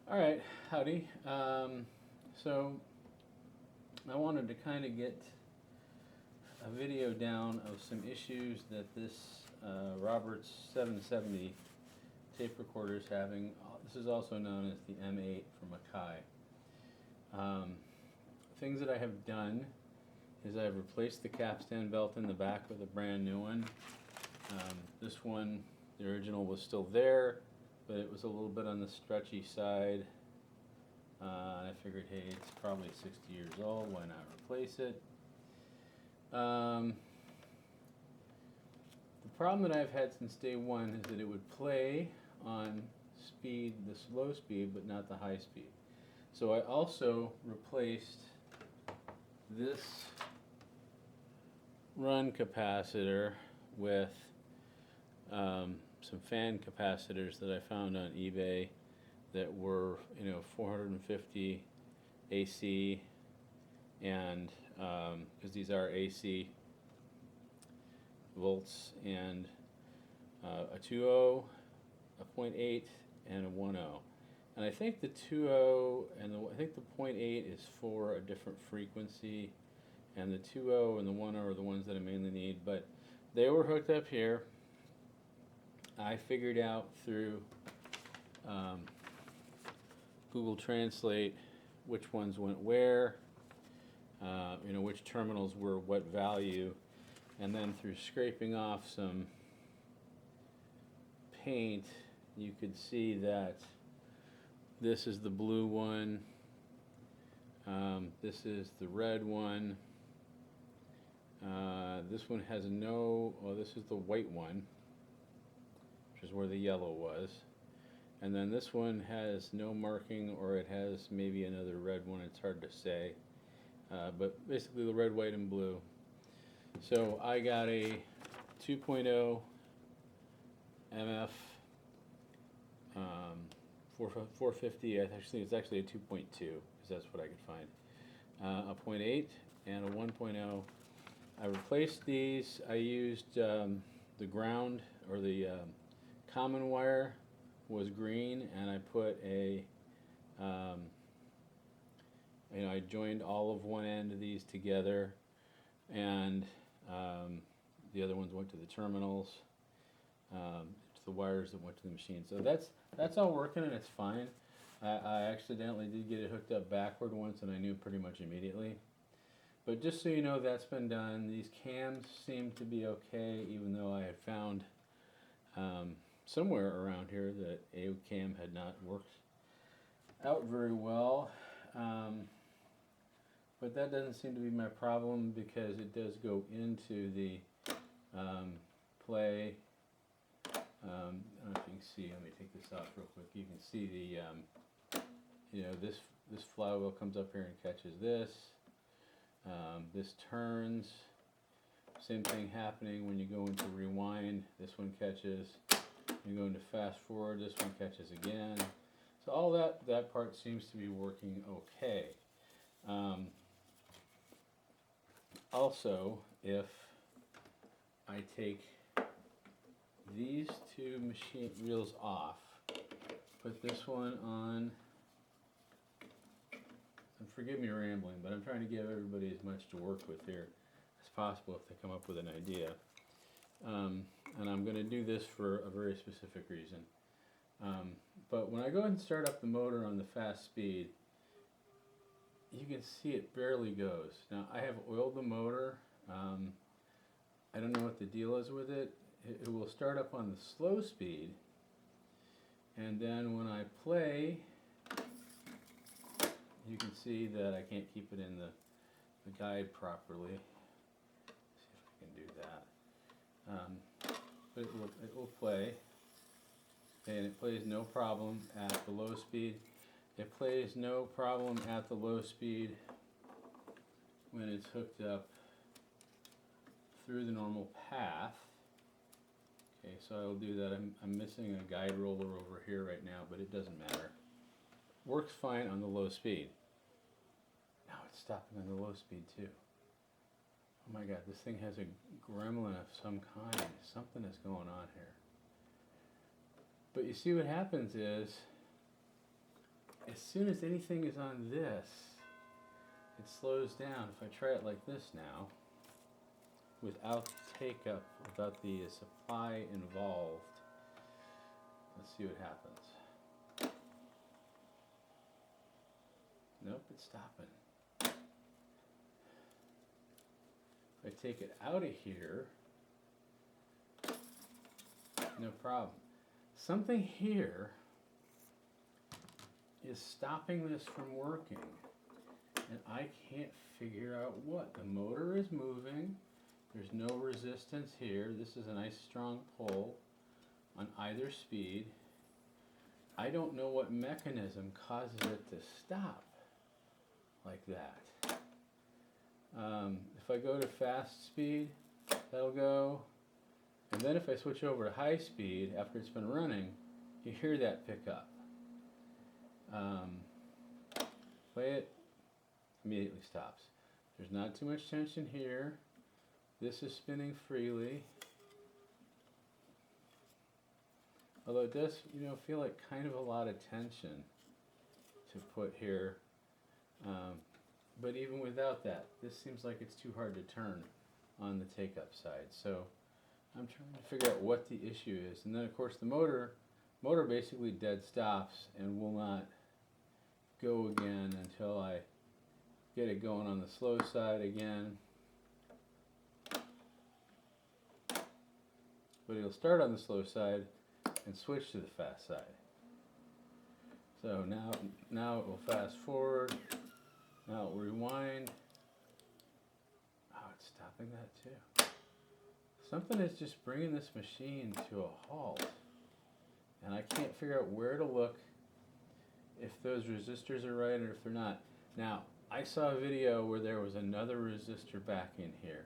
All right, howdy. So I wanted to kind of get a video down of some issues that this Roberts 770 tape recorder is having. This is also known as the M8 from Akai. Things that I have done is I've replaced the capstan belt in the back with a brand new one. This one, the original, was still there, but it was a little bit on the stretchy side. And I figured, hey, it's probably 60 years old, why not replace it? The problem that I've had since day one is that it would play on speed, the slow speed, but not the high speed. So I also replaced this run capacitor with some fan capacitors that I found on eBay that were 450 AC, and because these are AC volts, and a 2.0, a 0.8, and a 1.0. And I think the 2.0 and I think the 0.8 is for a different frequency, and the 2.0 and the 1.0 are the ones that I mainly need. But they were hooked up here. I figured out through Google Translate which ones went where, which terminals were what value, and then through scraping off some paint, you could see that this is the blue one, this is the red one, this one has this is the white one, which is where the yellow was. And then this one has no marking, or it has maybe another red one, it's hard to say. But basically the red, white, and blue. So I got a 2.0 MF 450, actually it's actually a 2.2, because that's what I could find. A 0.8 and a 1.0. I replaced these. I used the ground, or the common wire was green, and I put a I joined all of one end of these together, and the other ones went to the terminals, to the wires that went to the machine. So that's all working, and it's fine. I accidentally did get it hooked up backward once, and I knew pretty much immediately. But just so you know, that's been done. These cams seem to be okay, even though I had found somewhere around here that a cam had not worked out very well. But that doesn't seem to be my problem, because it does go into the play. I don't know if you can see. Let me take this off real quick. You can see the this flywheel comes up here and catches this. This turns. Same thing happening when you go into rewind. This one catches. You go into fast forward. This one catches again. So all that part seems to be working okay. Also, if I take these two machine wheels off, put this one on, and forgive me rambling, but I'm trying to give everybody as much to work with here as possible if they come up with an idea. And I'm going to do this for a very specific reason. But when I go ahead and start up the motor on the fast speed, you can see it barely goes. Now, I have oiled the motor. I don't know what the deal is with it. It will start up on the slow speed, and then when I play, you can see that I can't keep it in the guide properly. Let's see if I can do that. But it will play, and it plays no problem at the low speed. It plays no problem at the low speed when it's hooked up through the normal path. Okay, so I will do that. I'm missing a guide roller over here right now, but it doesn't matter. Works fine on the low speed. Now it's stopping on the low speed too. Oh my god, this thing has a gremlin of some kind. Something is going on here. But you see what happens is, as soon as anything is on this, it slows down. If I try it like this now, without take-up, without the supply involved, let's see what happens. Nope, it's stopping. If I take it out of here, no problem. Something here is stopping this from working, and I can't figure out what. The motor is moving. There's no resistance here. This is a nice strong pull on either speed. I don't know what mechanism causes it to stop like that. If I go to fast speed, that'll go. And then if I switch over to high speed, after it's been running, you hear that pick up. Play it, immediately stops. There's not too much tension here. This is spinning freely. Although it does, feel like kind of a lot of tension to put here. But even without that, this seems like it's too hard to turn on the take-up side. So I'm trying to figure out what the issue is. And then of course the motor basically dead stops and will not go again until I get it going on the slow side again. But it'll start on the slow side and switch to the fast side. So now it will fast forward. Now it will rewind. Oh, it's stopping that too. Something is just bringing this machine to a halt. And I can't figure out where to look, if those resistors are right or if they're not. Now, I saw a video where there was another resistor back in here.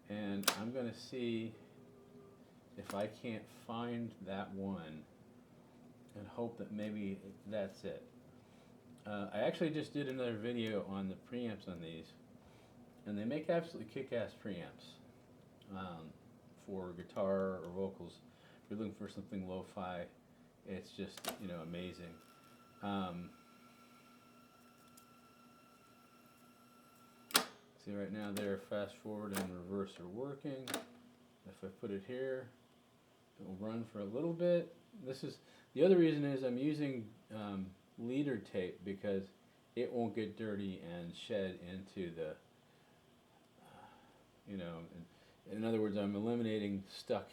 And I'm going to see if I can't find that one and hope that maybe that's it. I actually just did another video on the preamps on these, and they make absolutely kick-ass preamps for guitar or vocals. If you're looking for something lo-fi, it's just, amazing. See, right now there, fast forward and reverse are working. If I put it here, it will run for a little bit. The other reason is I'm using leader tape because it won't get dirty and shed into the, in other words, I'm eliminating stuck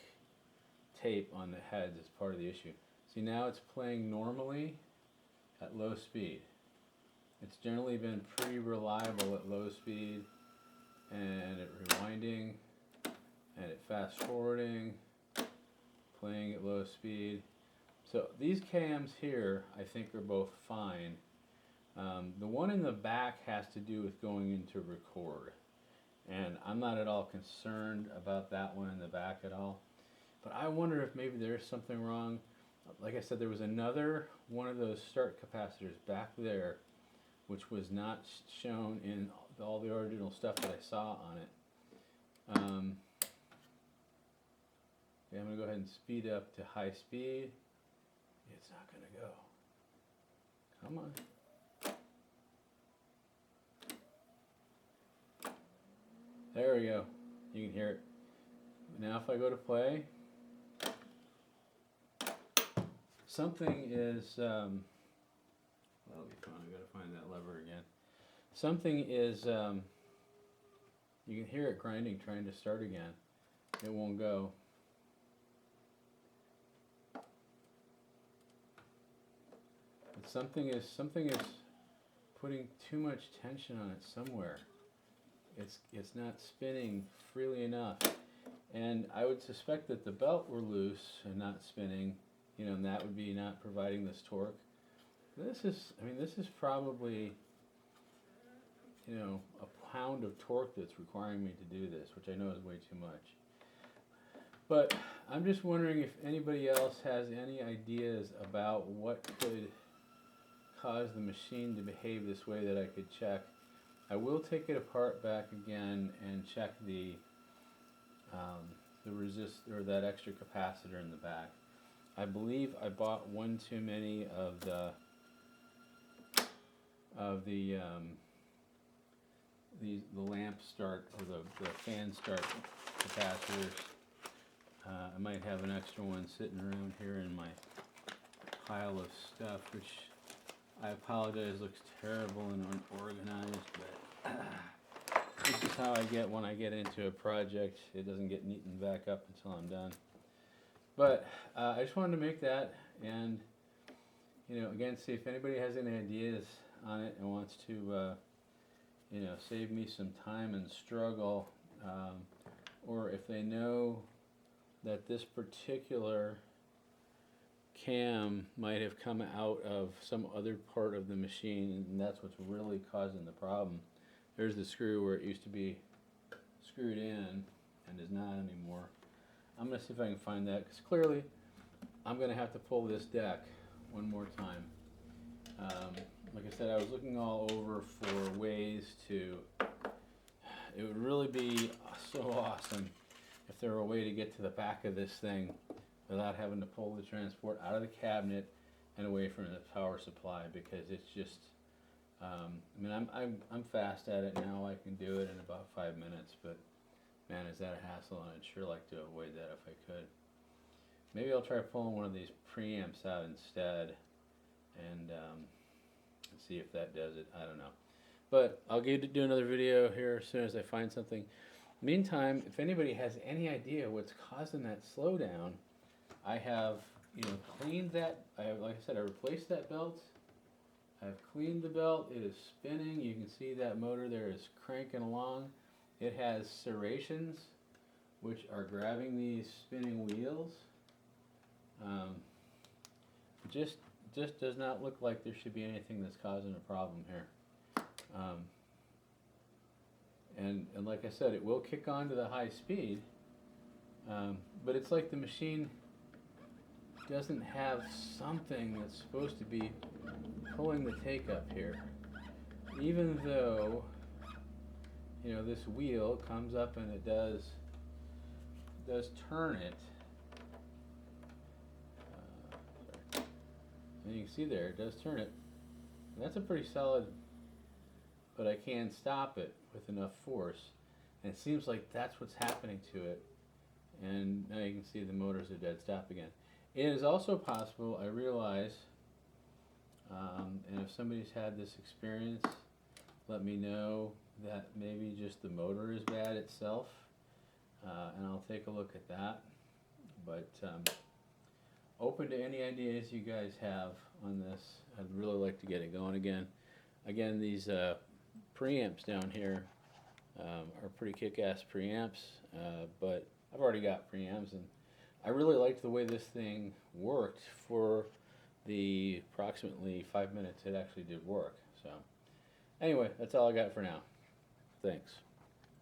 tape on the heads as part of the issue. See, now it's playing normally at low speed. It's generally been pretty reliable at low speed, and it rewinding, and it fast forwarding, playing at low speed. So these cams here, I think, are both fine. The one in the back has to do with going into record, and I'm not at all concerned about that one in the back at all. But I wonder if maybe there's something wrong. Like I said, there was another one of those start capacitors back there, which was not shown in all the original stuff that I saw on it. Okay, I'm going to go ahead and speed up to high speed. It's not going to go. Come on. There we go. You can hear it. Now if I go to play, something is, that'll be fun. I've got to find that lever again. Something is, you can hear it grinding, trying to start again. It won't go. But something is putting too much tension on it somewhere. It's not spinning freely enough. And I would suspect that the belt were loose and not spinning, and that would be not providing this torque. This is probably, a pound of torque that's requiring me to do this, which I know is way too much. But I'm just wondering if anybody else has any ideas about what could cause the machine to behave this way that I could check. I will take it apart back again and check the resistor, or that extra capacitor in the back. I believe I bought one too many of the of the lamp start, or the fan start capacitors. I might have an extra one sitting around here in my pile of stuff, which I apologize, looks terrible and unorganized, but this is how I get when I get into a project. It doesn't get neatened back up until I'm done. But I just wanted to make that, and again, see if anybody has any ideas on it and wants to save me some time and struggle, or if they know that this particular cam might have come out of some other part of the machine and that's what's really causing the problem. There's the screw where it used to be screwed in and is not anymore. I'm going to see if I can find that, because clearly I'm going to have to pull this deck one more time. Like I said, I was looking all over for ways to, it would really be so awesome if there were a way to get to the back of this thing without having to pull the transport out of the cabinet and away from the power supply, because it's just, I mean, I'm fast at it now. I can do it in about 5 minutes, but man, is that a hassle, and I'd sure like to avoid that if I could. Maybe I'll try pulling one of these preamps out instead, and see if that does it. I don't know. But I'll do another video here as soon as I find something. Meantime, if anybody has any idea what's causing that slowdown, I have cleaned that. Like I said, I replaced that belt. I've cleaned the belt. It is spinning. You can see that motor there is cranking along. It has serrations, which are grabbing these spinning wheels. Just does not look like there should be anything that's causing a problem here. And like I said, it will kick on to the high speed, but it's like the machine doesn't have something that's supposed to be pulling the take up here. Even though, this wheel comes up and it does turn it. And you can see there, it does turn it. And that's a pretty solid, but I can stop it with enough force. And it seems like that's what's happening to it. And now you can see the motors are dead stop again. It is also possible, I realize, and if somebody's had this experience, let me know, that maybe just the motor is bad itself, and I'll take a look at that. But open to any ideas you guys have on this. I'd really like to get it going again. Again, these preamps down here are pretty kick-ass preamps, but I've already got preamps, and I really liked the way this thing worked for the approximately 5 minutes it actually did work. So anyway, that's all I got for now. Thanks.